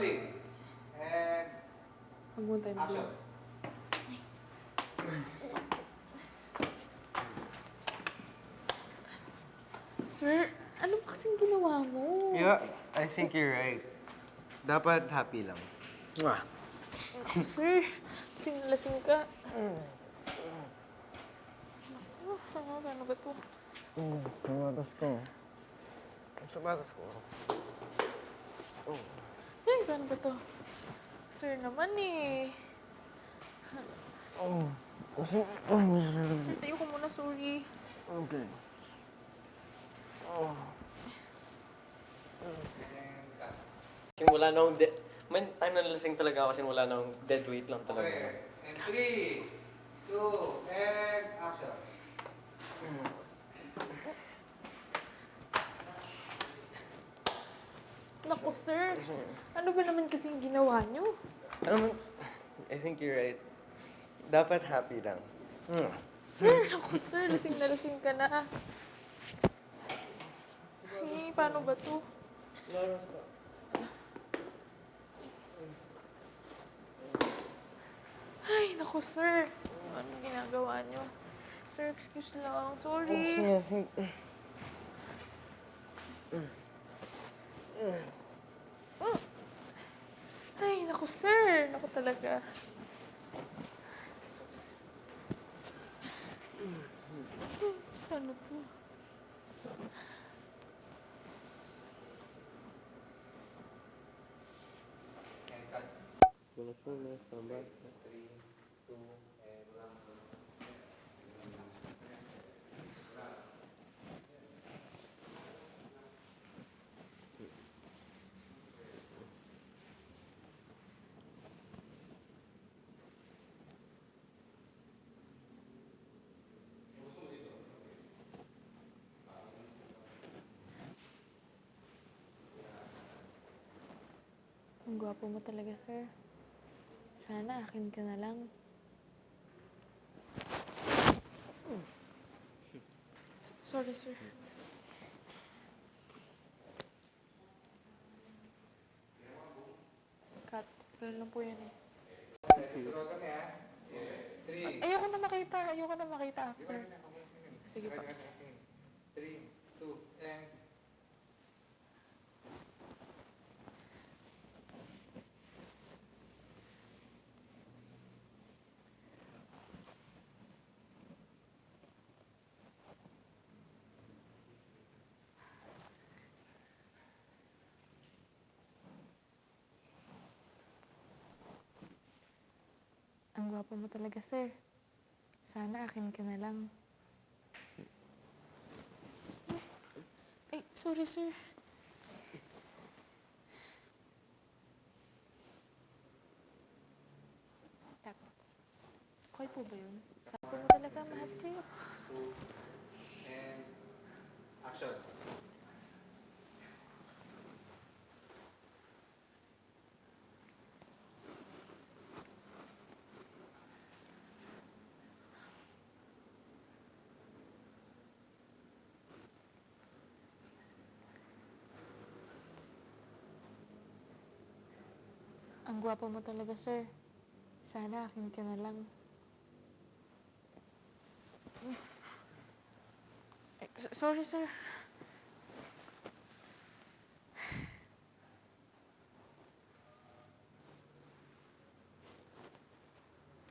rolling. And Huwag mo tayo action. mag-dance. Sir, ano ba kasing ginawa mo? Yeah, I think you're right. Dapat happy lang. Mwah. Sir, lasing ka. Paano ba to? Sapatos ko. Sapatos ko. Ay, paano ba to? Sir naman eh. Sir, tayo ko muna, sorry. Okay. Simula nung may time na nalasing talaga ako simula nung dead weight lang talaga. Okay. And 3, 2, and action. Naku, sir. Ano ba naman kasing ginawa niyo? Alam mo, I think you're right. Dapat happy lang. Mwah. Sir, naku, sir. Lasing na lasing ka na. Paano ba to? Ay, naku, sir. Anong ginagawa niyo? Sir, excuse lang. Sorry. Ay, naku, sir. Naku talaga. Ano to? And cut. 3, 2, and 1. Ang gwapo mo talaga, sir. Sana akin ka na lang. Sorry, sir. Cut. Ganun lang po yan eh. Turuan kami ha. 3. Ayoko na makita. Ayoko na makita after. Sige pa. 3, 2, and Ang gwapo mo talaga, sir. Sana akin ka na lang. Ay, sorry, sir. Tap. Okay po ba yun? Sabi mo talaga, mahal sa'yo. 2, and action. Ang gwapo mo talaga, sir. Sana akin ka na lang. Ay, sorry, sir.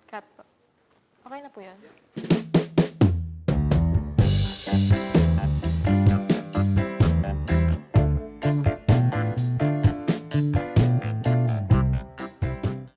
Cut po. Okay na po yun.